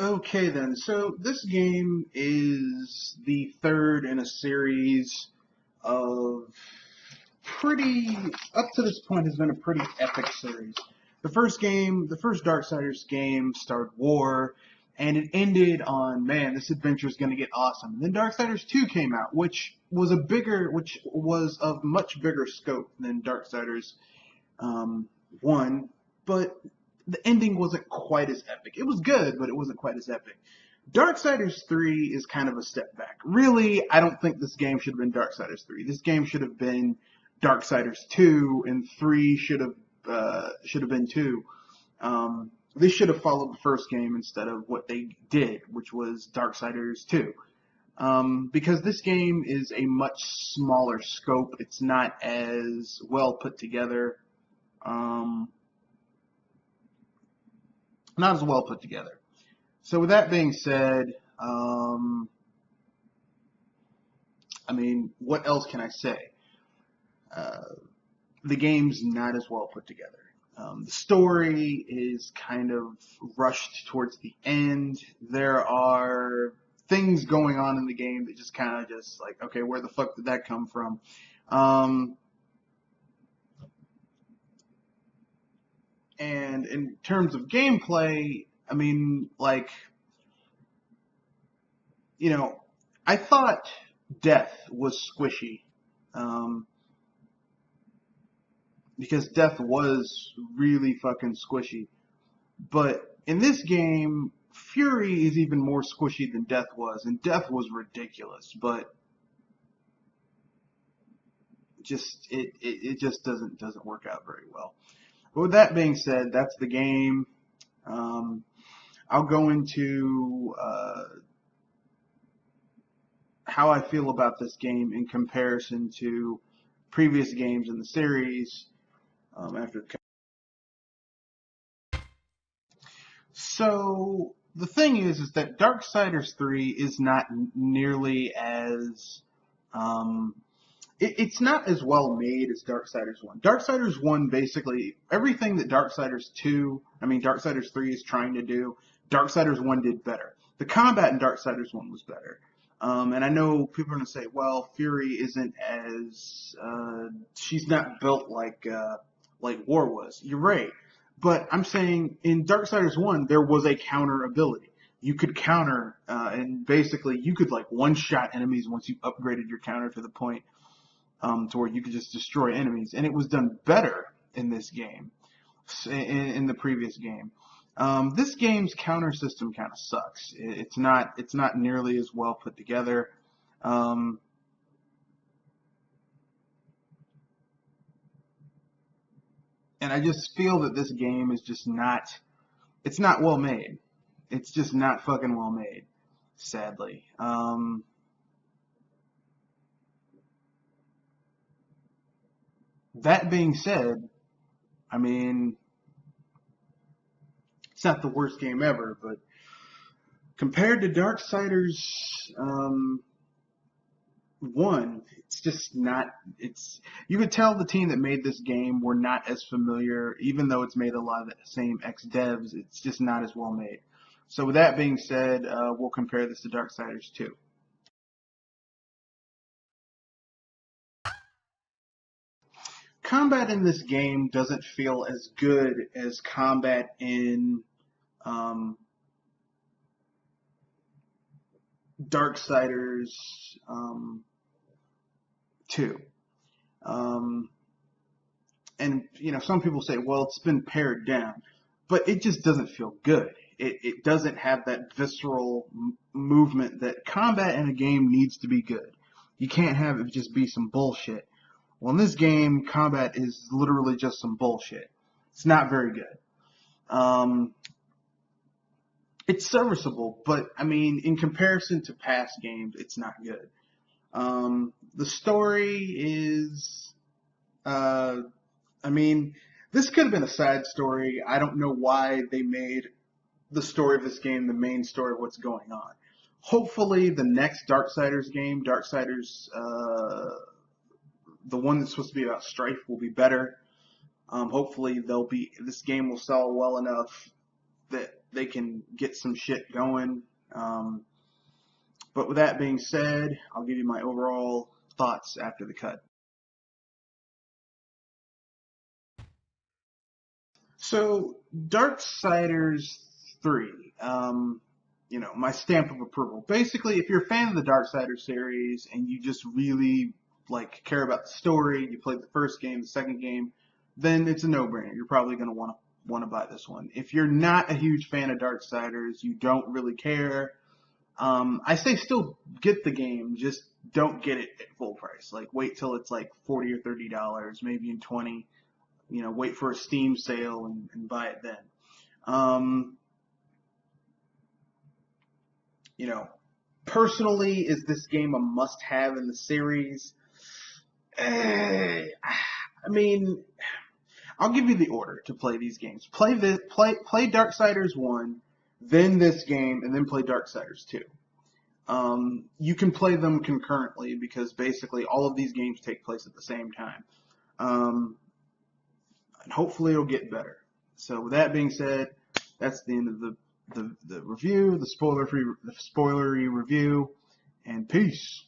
Okay then, so this game is the third in a series of up to this point has been a pretty epic series. The first Darksiders game started war, and it ended on, man, this adventure is going to get awesome. And then Darksiders 2 came out, which was of much bigger scope than Darksiders 1, but the ending wasn't quite as epic. It was good, but it wasn't quite as epic. Darksiders 3 is kind of a step back. Really, I don't think this game should have been Darksiders 3. This game should have been Darksiders 2, and 3 should have been 2. They should have followed the first game instead of what they did, which was Darksiders 2. Because this game is a much smaller scope. It's not as well put together. Not as well put together. So with that being said, I mean, what else can I say? The game's not as well put together. The story is kind of rushed towards the end. There are things going on in the game that just kind of just like, okay, where the fuck did that come from? And in terms of gameplay, I mean, like, I thought Death was squishy. Because Death was really fucking squishy. But in this game, Fury is even more squishy than Death was, and Death was ridiculous, but it just doesn't work out very well. But with that being said, that's the game. I'll go into how I feel about this game in comparison to previous games in the series after the. So the thing is that Darksiders 3 is not nearly as it's not as well made as Darksiders 1. Darksiders 1 basically everything that Darksiders 3 is trying to do, Darksiders 1 did better. The combat in Darksiders 1 was better. And I know people are going to say, well, Fury isn't as she's not built like War was. You're right. But I'm saying in Darksiders 1, there was a counter ability. You could counter, and basically you could like one-shot enemies once you upgraded your counter to the point to where you could just destroy enemies. And it was done better in this game, in the previous game. This game's counter system kind of sucks. It's not nearly as well put together. And I just feel that this game is just it's not well made. It's just not fucking well made, sadly. That being said, I mean, it's not the worst game ever, but compared to Darksiders 1, it's just not, you could tell the team that made this game were not as familiar, even though it's made a lot of the same ex-devs, it's just not as well made. So with that being said, we'll compare this to Darksiders 2. Combat in this game doesn't feel as good as combat in Darksiders 2. And some people say, well, it's been pared down, but it just doesn't feel good. It doesn't have that visceral movement that combat in a game needs to be good. You can't have it just be some bullshit. Well, in this game, combat is literally just some bullshit. It's not very good. It's serviceable, but I mean, in comparison to past games, it's not good. The story is, this could have been a side story. I don't know why they made the story of this game the main story of what's going on. Hopefully, the next Darksiders game, Darksiders, the one that's supposed to be about Strife, will be better. Hopefully, this game will sell well enough that they can get some shit going. But with that being said, I'll give you my overall thoughts after the cut. So, Darksiders 3, my stamp of approval. Basically, if you're a fan of the Darksiders series and you just really care about the story, you played the first game, the second game, then it's a no-brainer. You're probably going to want to buy this one. If you're not a huge fan of Darksiders, you don't really care, I say still get the game, just don't get it at full price. Wait till it's $40 or $30, maybe in 20. Wait for a Steam sale and buy it then. Personally, is this game a must-have in the series? I mean, I'll give you the order to play these games. Play Darksiders 1, then this game, and then play Darksiders 2. You can play them concurrently because basically all of these games take place at the same time. And hopefully it'll get better. So with that being said, that's the end of the review, the spoilery review, and peace.